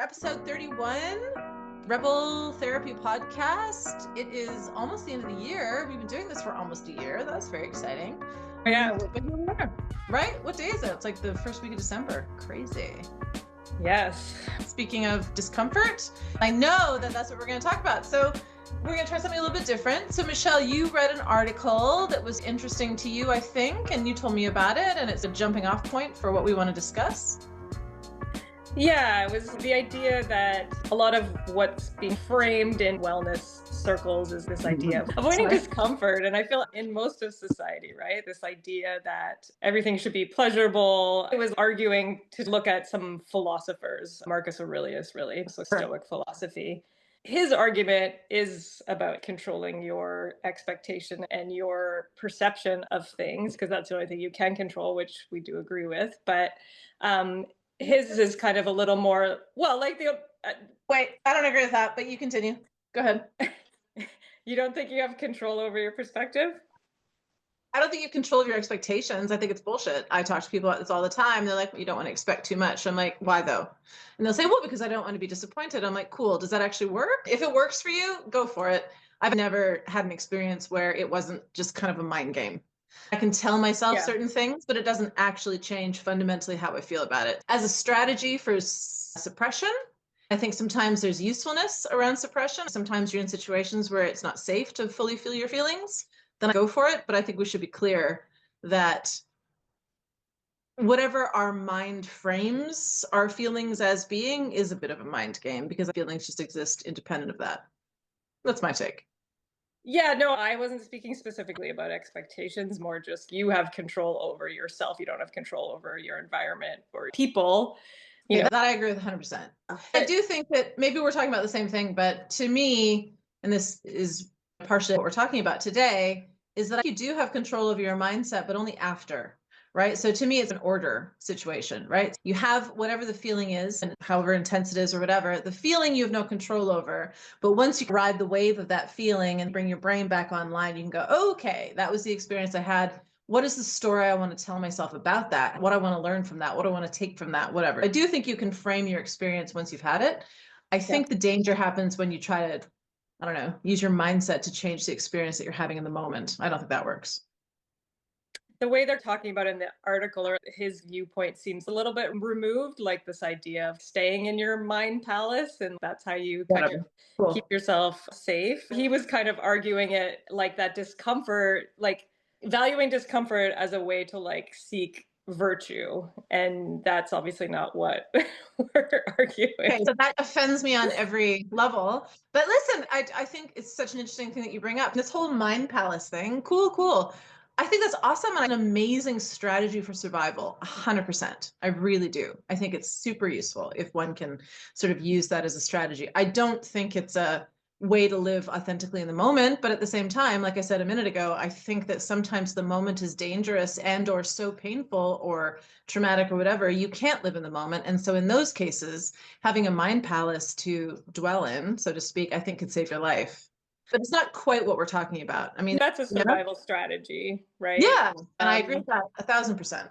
Episode 31, Rebel Therapy Podcast. It is almost the end of the year. We've been doing this for almost a year. That's very exciting. Yeah, but here we are. Right? What day is it? It's like the first week of December. Crazy. Yes. Speaking of discomfort, I know that that's what we're going to talk about. So we're going to try something a little bit different. So Michelle, you read an article that was interesting to you, I think, and you told me about it, and it's a jumping off point for what we want to discuss. Yeah, it was the idea that a lot of what's being framed in wellness circles is this idea of avoiding discomfort. And I feel in most of society, right, this idea that everything should be pleasurable. I was arguing to look at some philosophers, Marcus Aurelius, really, so stoic philosophy. His argument is about controlling your expectation and your perception of things, because that's the only thing you can control, which we do agree with. But his is kind of a little more, well, like the... Wait, I don't agree with that, but you continue. Go ahead. You don't think you have control over your perspective? I don't think you have control of your expectations. I think it's bullshit. I talk to people about this all the time. They're like, you don't want to expect too much. I'm like, why though? And they'll say, well, because I don't want to be disappointed. I'm like, cool. Does that actually work? If it works for you, go for it. I've never had an experience where it wasn't just kind of a mind game. I can tell myself certain things, but it doesn't actually change fundamentally how I feel about it. As a strategy for suppression, I think sometimes there's usefulness around suppression. Sometimes you're in situations where it's not safe to fully feel your feelings. Then I go for it. But I think we should be clear that whatever our mind frames our feelings as being is a bit of a mind game, because feelings just exist independent of that. That's my take. Yeah, no, I wasn't speaking specifically about expectations, more just you have control over yourself. You don't have control over your environment or people. You know. That I agree with 100%. I do think that maybe we're talking about the same thing, but to me, and this is partially what we're talking about today, is that you do have control over your mindset, but only after, right? So to me, it's an order situation, right? You have whatever the feeling is, and however intense it is or whatever, the feeling you have no control over. But once you ride the wave of that feeling and bring your brain back online, you can go, okay, that was the experience I had. What is the story I want to tell myself about that? What I want to learn from that? What I want to take from that? Whatever. I do think you can frame your experience once you've had it. I think the danger happens when you try to, I don't know, use your mindset to change the experience that you're having in the moment. I don't think that works. The way they're talking about in the article, or his viewpoint, seems a little bit removed, like this idea of staying in your mind palace, and that's how you kind of keep yourself safe. He was kind of arguing it like that discomfort, like valuing discomfort as a way to like seek virtue, and that's obviously not what we're arguing. Okay, so that offends me on every level. But listen, I think it's such an interesting thing that you bring up. This whole mind palace thing, cool. I think that's awesome and an amazing strategy for survival, 100%. I really do. I think it's super useful if one can sort of use that as a strategy. I don't think it's a way to live authentically in the moment, but at the same time, like I said a minute ago, I think that sometimes the moment is dangerous and or so painful or traumatic or whatever, you can't live in the moment. And so in those cases, having a mind palace to dwell in, so to speak, I think could save your life. But it's not quite what we're talking about. I mean, that's a survival strategy, right? Yeah, and I agree with that 1,000%.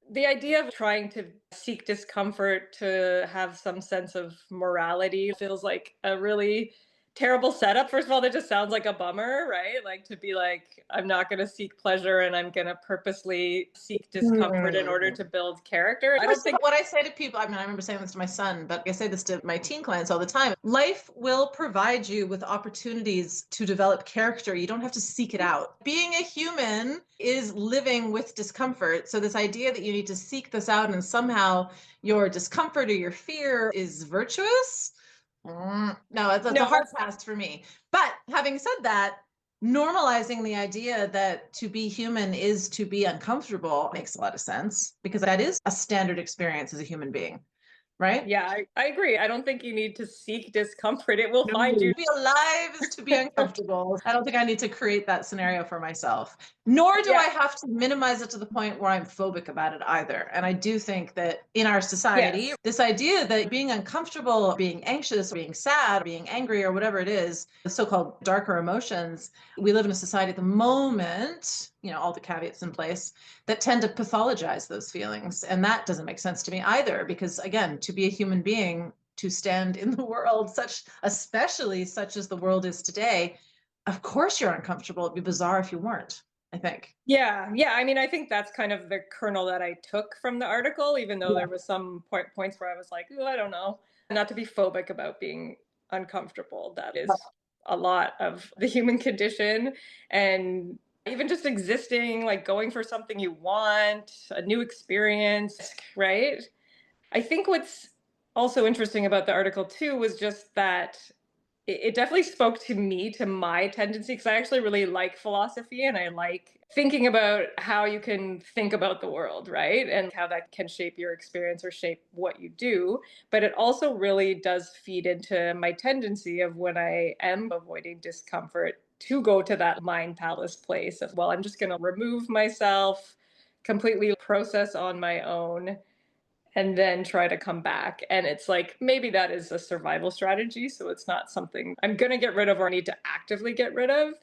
The idea of trying to seek discomfort to have some sense of morality feels like a really terrible setup. First of all, that just sounds like a bummer, right? Like to be like, I'm not going to seek pleasure and I'm going to purposely seek discomfort in order to build character. I don't think what I say to people, I mean, I remember saying this to my son, but I say this to my teen clients all the time. Life will provide you with opportunities to develop character. You don't have to seek it out. Being a human is living with discomfort. So this idea that you need to seek this out and somehow your discomfort or your fear is virtuous, no, it's a hard pass for me. But having said that, normalizing the idea that to be human is to be uncomfortable makes a lot of sense, because that is a standard experience as a human being, right? Yeah, I agree. I don't think you need to seek discomfort. It will find you. To be alive is to be uncomfortable. I don't think I need to create that scenario for myself, nor do I have to minimize it to the point where I'm phobic about it either. And I do think that in our society, this idea that being uncomfortable, being anxious, being sad, being angry, or whatever it is, the so-called darker emotions, we live in a society at the moment all the caveats in place, that tend to pathologize those feelings. And that doesn't make sense to me either, because again, to be a human being, to stand in the world, especially such as the world is today, of course you're uncomfortable. It'd be bizarre if you weren't, I think. Yeah, yeah. I mean, I think that's kind of the kernel that I took from the article, even though Yeah. there was some points where I was like, oh, I don't know. Not to be phobic about being uncomfortable. That is a lot of the human condition. And even just existing, like going for something you want, a new experience, right? I think what's also interesting about the article too was just that it definitely spoke to me, to my tendency, because I actually really like philosophy and I like thinking about how you can think about the world, right? And how that can shape your experience or shape what you do. But it also really does feed into my tendency of when I am avoiding discomfort to go to that mind palace place of, well, I'm just going to remove myself, completely process on my own, and then try to come back. And it's like, maybe that is a survival strategy. So it's not something I'm going to get rid of or need to actively get rid of.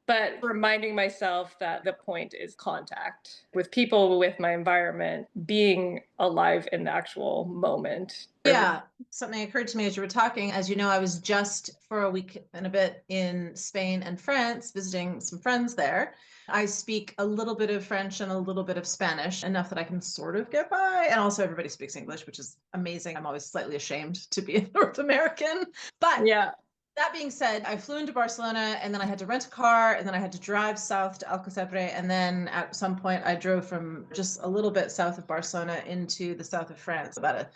But reminding myself that the point is contact with people, with my environment, being alive in the actual moment. Yeah, something occurred to me as you were talking. As you know, I was just for a week and a bit in Spain and France visiting some friends there. I speak a little bit of French and a little bit of Spanish, enough that I can sort of get by. And also, everybody speaks English, which is amazing. I'm always slightly ashamed to be a North American. But Yeah. that being said, I flew into Barcelona and then I had to rent a car and then I had to drive south to Alcacebre. And then at some point I drove from just a little bit south of Barcelona into the south of France, about a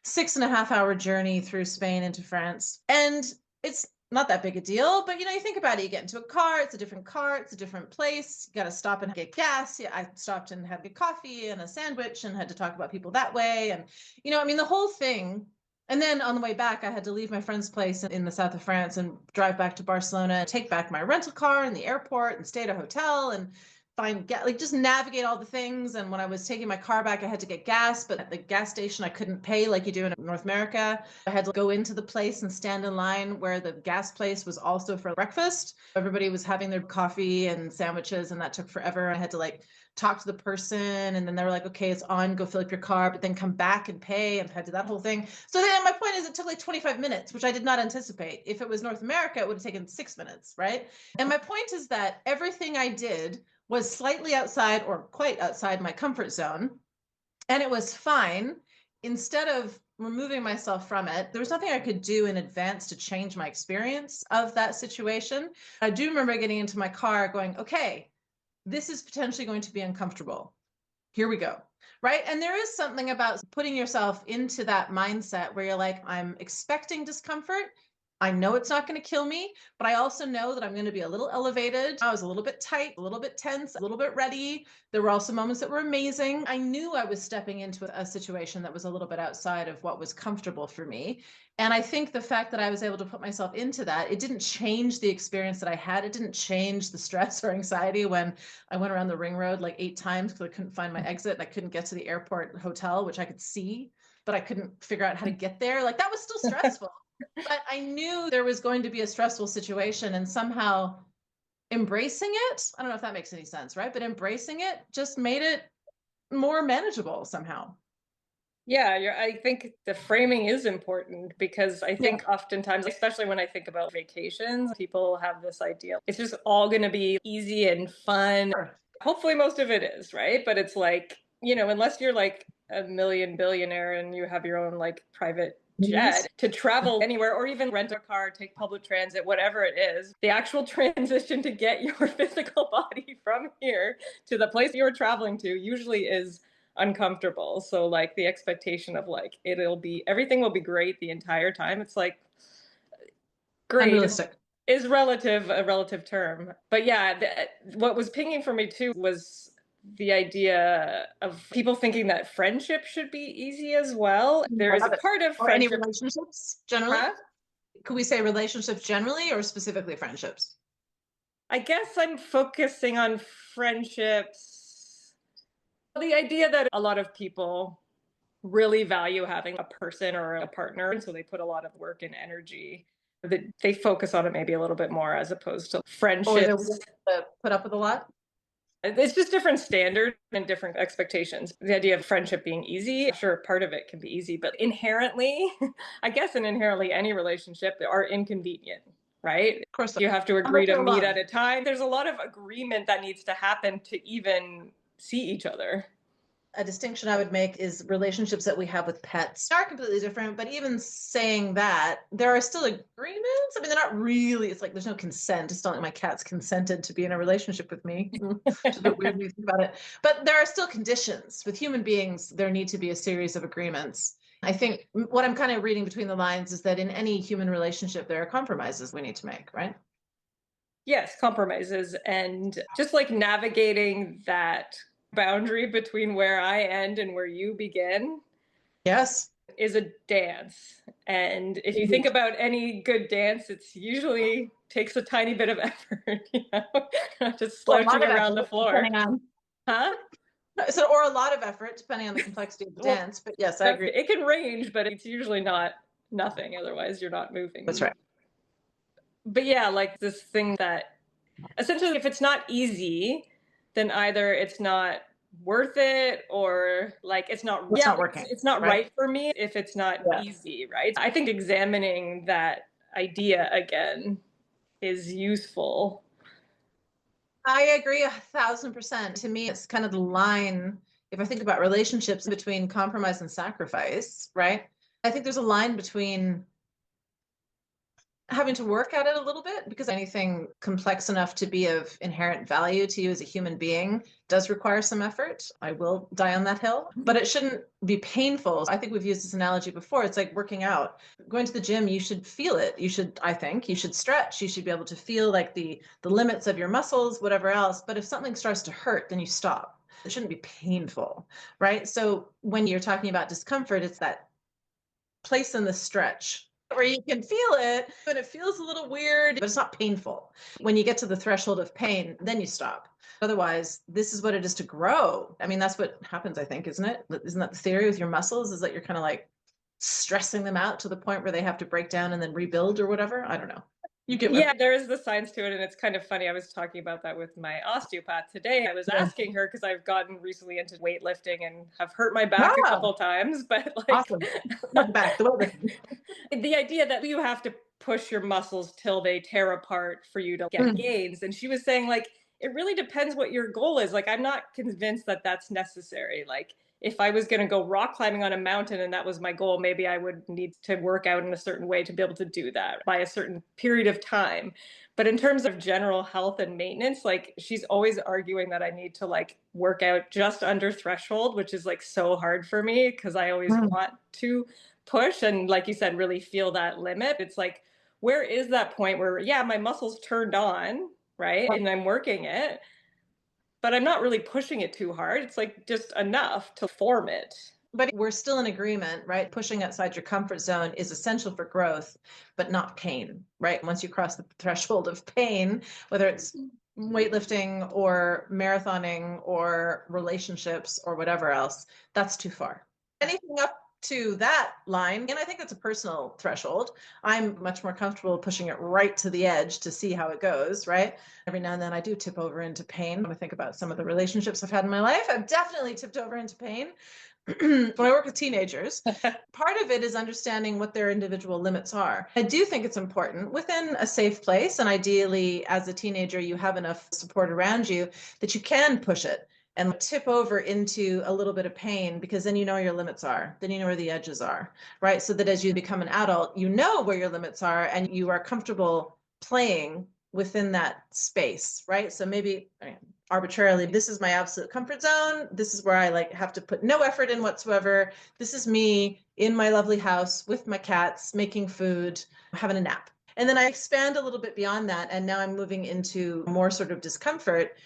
6.5 hour journey through Spain into France. And it's not that big a deal, but you think about it, you get into a car, it's a different car, it's a different place. You got to stop and get gas. Yeah, I stopped and had a coffee and a sandwich and had to talk about people that way. And, the whole thing. And then on the way back, I had to leave my friend's place in the south of France and drive back to Barcelona, take back my rental car in the airport and stay at a hotel and just navigate all the things. And when I was taking my car back, I had to get gas, but at the gas station, I couldn't pay like you do in North America. I had to go into the place and stand in line where the gas place was also for breakfast. Everybody was having their coffee and sandwiches, and that took forever. I had to talk to the person, and then they were like, okay, it's on, go fill up your car, but then come back and pay, and I had to do that whole thing. So then my point is, it took like 25 minutes, which I did not anticipate. If it was North America, it would have taken 6 minutes, right? And my point is that everything I did was slightly outside or quite outside my comfort zone, and it was fine. Instead of removing myself from it, there was nothing I could do in advance to change my experience of that situation. I do remember getting into my car going, okay, this is potentially going to be uncomfortable. Here we go. Right. And there is something about putting yourself into that mindset where you're like, I'm expecting discomfort. I know it's not going to kill me, but I also know that I'm going to be a little elevated. I was a little bit tight, a little bit tense, a little bit ready. There were also moments that were amazing. I knew I was stepping into a situation that was a little bit outside of what was comfortable for me. And I think the fact that I was able to put myself into that, it didn't change the experience that I had. It didn't change the stress or anxiety when I went around the ring road like 8 times because I couldn't find my exit. And I couldn't get to the airport hotel, which I could see, but I couldn't figure out how to get there. Like that was still stressful. But I knew there was going to be a stressful situation, and somehow embracing it, I don't know if that makes any sense, right? But embracing it just made it more manageable somehow. Yeah, I think the framing is important because I think oftentimes, especially when I think about vacations, people have this idea it's just all going to be easy and fun. Sure. Hopefully, most of it is, right? But it's like, unless you're like a million billionaire and you have your own like private jet to travel anywhere or even rent a car, take public transit, whatever it is, the actual transition to get your physical body from here to the place you're traveling to usually is uncomfortable. So like the expectation of like everything will be great the entire time. It's like great Unrealistic. is a relative term. But yeah, what was pinging for me too was the idea of people thinking that friendship should be easy as well. There is a part of Or any friendship. relationships generally. Huh? Could we say relationships generally or specifically friendships? I guess I'm focusing on friendships. The idea that a lot of people really value having a person or a partner, and so they put a lot of work and energy that they focus on it maybe a little bit more as opposed to Or they're friendships. willing to put up with a lot? It's just different standards and different expectations. The idea of friendship being easy, sure, part of it can be easy, but inherently, I guess inherently any relationship are inconvenient, right? Of course, You have to I'm agree not to meet alone. at a time. There's a lot of agreement that needs to happen to even see each other. A distinction I would make is relationships that we have with pets are completely different, but even saying that, there are still agreements. I mean, they're not really, it's like there's no consent. It's not like my cat's consented to be in a relationship with me. It's a bit weird when you think about it. But there are still conditions. With human beings, there need to be a series of agreements. I think what I'm kind of reading between the lines is that in any human relationship, there are compromises we need to make, right? Yes, compromises, and just like navigating that boundary between where I end and where you begin Yes. is a dance. And if you think about any good dance, it's usually takes a tiny bit of effort, not just slouching around the floor. Huh? So, or a lot of effort, depending on the complexity of the dance. But yes, I agree. It can range, but it's usually not nothing. Otherwise, you're not moving. That's right. But yeah, like this thing that essentially, if it's not easy, then either it's not worth it or like it's not working. It's not right for me if it's not easy, right? I think examining that idea again is useful. I agree 1,000%. To me, it's kind of the line. If I think about relationships between compromise and sacrifice, right? I think there's a line between having to work at it a little bit, because anything complex enough to be of inherent value to you as a human being does require some effort. I will die on that hill, but it shouldn't be painful. I think we've used this analogy before. It's like working out. Going to the gym, you should feel it. I think you should stretch. You should be able to feel like the limits of your muscles, whatever else. But if something starts to hurt, then you stop. It shouldn't be painful, right? So when you're talking about discomfort, it's that place in the stretch where you can feel it, but it feels a little weird, but it's not painful. When you get to the threshold of pain, then you stop. Otherwise, this is what it is to grow. I mean, that's what happens, I think, isn't it? Isn't that the theory with your muscles, is that you're kind of like stressing them out to the point where they have to break down and then rebuild or whatever? I don't know. You get Yeah, there is the science to it, and it's kind of funny. I was talking about that with my osteopath today. I was asking her because I've gotten recently into weightlifting and have hurt my back a couple times, but like awesome. Back the idea that you have to push your muscles till they tear apart for you to get gains. And she was saying, like, it really depends what your goal is. Like, I'm not convinced that that's necessary. Like, if I was going to go rock climbing on a mountain and that was my goal, maybe I would need to work out in a certain way to be able to do that by a certain period of time. But in terms of general health and maintenance, like she's always arguing that I need to like work out just under threshold, which is like so hard for me because I always want to push and, like you said, really feel that limit. It's like, where is that point where, yeah, my muscles turned on, right? And I'm working it, but I'm not really pushing it too hard. It's like just enough to form it. But we're still in agreement, right? Pushing outside your comfort zone is essential for growth, but not pain, right? Once you cross the threshold of pain, whether it's weightlifting or marathoning or relationships or whatever else, that's too far. Anything up to that line, and I think that's a personal threshold. I'm much more comfortable pushing it right to the edge to see how it goes, right? Every now and then I do tip over into pain. When I think about some of the relationships I've had in my life, I've definitely tipped over into pain. When I work with teenagers, part of it is understanding what their individual limits are. I do think it's important within a safe place, and ideally as a teenager you have enough support around you that you can push it and tip over into a little bit of pain, because then you know your limits are, then you know where the edges are, right? So that as you become an adult, you know where your limits are and you are comfortable playing within that space, right? So maybe arbitrarily, this is my absolute comfort zone. This is where I like have to put no effort in whatsoever. This is me in my lovely house with my cats, making food, having a nap. And then I expand a little bit beyond that. And now I'm moving into more sort of discomfort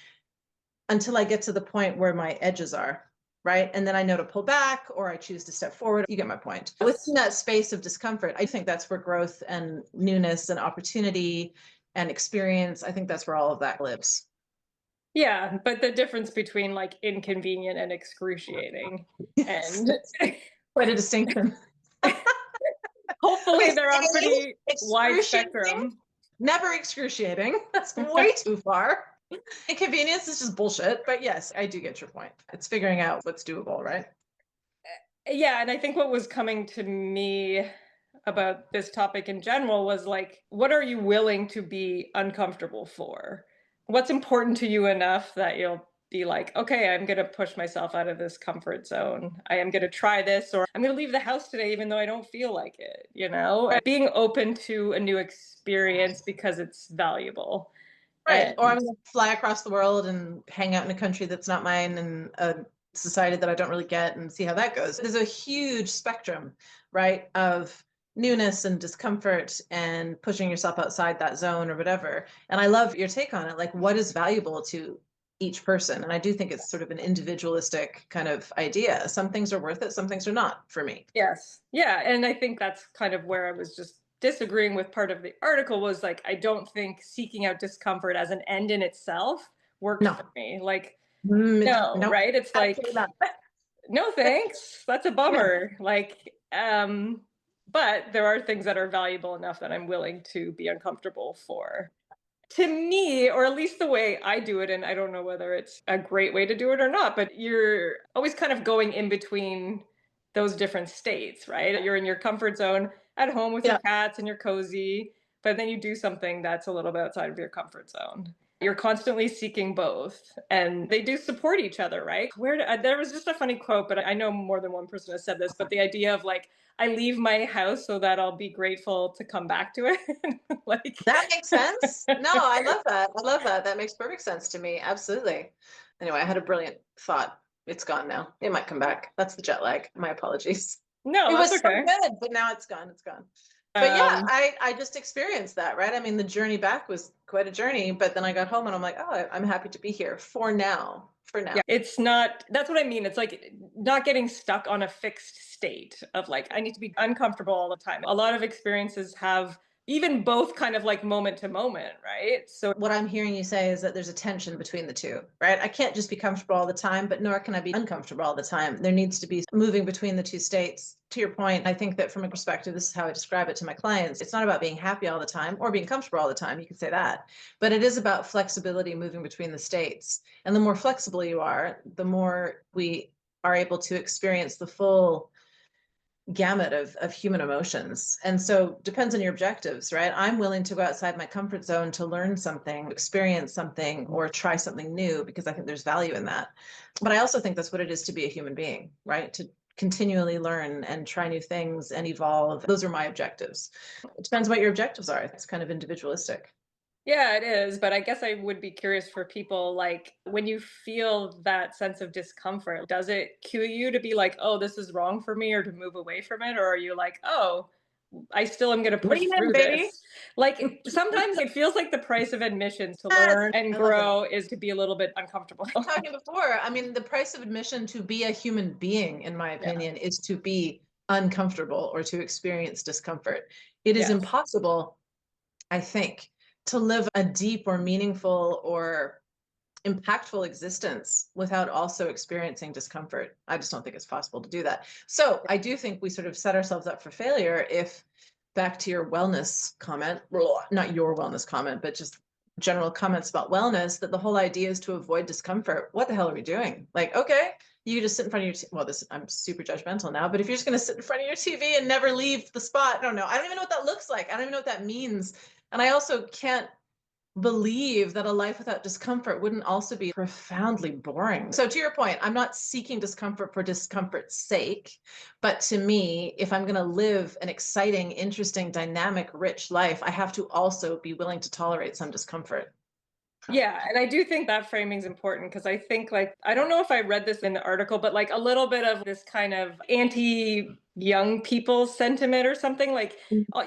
until I get to the point where my edges are, right? And then I know to pull back or I choose to step forward. You get my point. Within that space of discomfort, I think that's where growth and newness and opportunity and experience, I think that's where all of that lives. Yeah, but the difference between like inconvenient and excruciating, and quite a distinction. Hopefully they're on pretty wide spectrum. Never excruciating. That's way too far. Inconvenience is just bullshit. But yes, I do get your point. It's figuring out what's doable, right? Yeah, and I think what was coming to me about this topic in general was like, what are you willing to be uncomfortable for? What's important to you enough that you'll be like, okay, I'm going to push myself out of this comfort zone. I am going to try this, or I'm going to leave the house today even though I don't feel like it, you know? Right. Being open to a new experience because it's valuable. Right. Or I'm And going to fly across the world and hang out in a country that's not mine and a society that I don't really get and see how that goes. There's a huge spectrum, right, of newness and discomfort and pushing yourself outside that zone or whatever. And I love your take on it. Like, what is valuable to each person? And I do think it's sort of an individualistic kind of idea. Some things are worth it, some things are not for me. yes. Yeah. And I think that's kind of where I was just disagreeing with part of the article was like, I don't think seeking out discomfort as an end in itself works No. for me. Like, no, Nope. right? It's like, Absolutely not. no thanks. That's a Yeah. bummer. Like, but there are things that are valuable enough that I'm willing to be uncomfortable for. To me, or at least the way I do it, and I don't know whether it's a great way to do it or not, but you're always kind of going in between those different states, right? You're in your comfort zone at home with your Yeah. cats and you're cozy, but then you do something that's a little bit outside of your comfort zone. You're constantly seeking both, and they do support each other, right? There was just a funny quote, but I know more than one person has said this, but the idea of like, I leave my house so that I'll be grateful to come back to it. Like, That makes sense. No, I love that. I love that. That makes perfect sense to me. Absolutely. Anyway, I had a brilliant thought. It's gone now. It might come back. That's the jet lag. My apologies. no, It that's was so okay. good, but now it's gone. It's gone. But yeah, I just experienced that, right? I mean, the journey back was quite a journey, but then I got home and I'm like, oh, I'm happy to be here for now. For now. Yeah, it's not, that's what I mean. It's like not getting stuck on a fixed state of like, I need to be uncomfortable all the time. A lot of experiences have even both kind of like moment to moment, right? So, What I'm hearing you say is that there's a tension between the two, right? I can't just be comfortable all the time, but nor can I be uncomfortable all the time. There needs to be moving between the two states. To your point, I think that from a perspective, this is how I describe it to my clients. It's not about being happy all the time or being comfortable all the time. You could say that, but it is about flexibility moving between the states. And the more flexible you are, the more we are able to experience the full gamut of human emotions. And so depends on your objectives, right? I'm willing to go outside my comfort zone to learn something, experience something, or try something new because I think there's value in that. But I also think that's what it is to be a human being, right? To continually learn and try new things and evolve. Those are my objectives. It depends what your objectives are. It's kind of individualistic. yeah, it is. But I guess I would be curious for people like when you feel that sense of discomfort, does it cue you to be like, oh, this is wrong for me or to move away from it? Or are you like, oh, I still am going to push Lean in, through baby. this? Like sometimes it feels like the price of admission to Yes, learn and I love it. grow is to be a little bit uncomfortable. Talking before, I mean, the price of admission to be a human being, in my Yeah. opinion, is to be uncomfortable or to experience discomfort. It is Yes. impossible, I think, to live a deep or meaningful or impactful existence without also experiencing discomfort. I just don't think it's possible to do that. So I do think we sort of set ourselves up for failure if, back to your wellness comment, not your wellness comment, but just general comments about wellness, that the whole idea is to avoid discomfort. What the hell are we doing? Like, okay, you just sit in front of your, well, this, I'm super judgmental now, but if you're just going to sit in front of your TV and never leave the spot, I don't know. I don't even know what that looks like. I don't even know what that means. And I also can't believe that a life without discomfort wouldn't also be profoundly boring. So to your point, I'm not seeking discomfort for discomfort's sake, but to me, if I'm going to live an exciting, interesting, dynamic, rich life, I have to also be willing to tolerate some discomfort. Yeah, and I do think that framing is important because I think like I don't know if I read this in the article, but like a little bit of this kind of anti young people sentiment or something like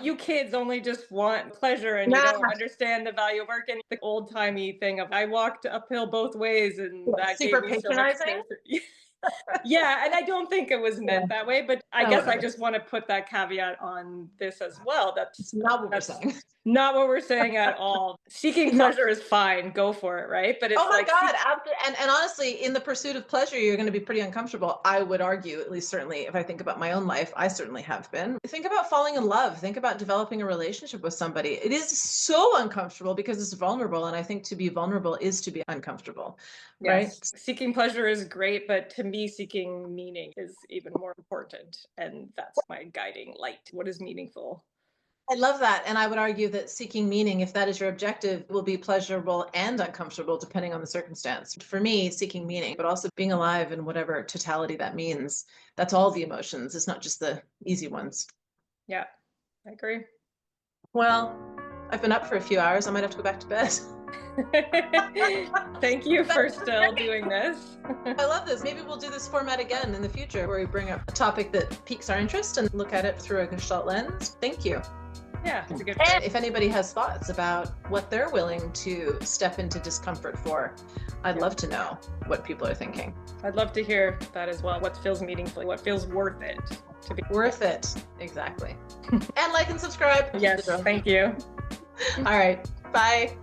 you kids only just want pleasure and you Nah, don't understand the value of work and the old timey thing of I walked uphill both ways and that gave super me so much patronizing. pleasure. Yeah, and I don't think it was meant that way, but I No, guess I whatever. just want to put that caveat on this as well. It's not what we're That's saying. not what we're saying at all. Seeking No. pleasure is fine, go for it, right? But it's Oh my like God. And honestly, in the pursuit of pleasure, you're going to be pretty uncomfortable. I would argue, at least certainly if I think about my own life, I certainly have been. Think about falling in love. Think about developing a relationship with somebody. It is so uncomfortable because it's vulnerable. And I think to be vulnerable is to be uncomfortable, right? yes, seeking pleasure is great, but to me, seeking meaning is even more important. And that's my guiding light. What is meaningful? I love that. And I would argue that seeking meaning, if that is your objective, will be pleasurable and uncomfortable depending on the circumstance. For me, seeking meaning, but also being alive in whatever totality that means, that's all the emotions. It's not just the easy ones. Yeah, I agree. Well, I've been up for a few hours. I might have to go back to bed. Thank you for still doing this. I love this. Maybe we'll do this format again in the future where we bring up a topic that piques our interest and look at it through a Gestalt lens. Thank you. Yeah, it's a good And if anybody has thoughts about what they're willing to step into discomfort for, I'd love to know what people are thinking. I'd love to hear that as well. What feels meaningful? What feels worth it to be Worth it. Exactly. And like and subscribe. Yes, thank you. All right. Bye.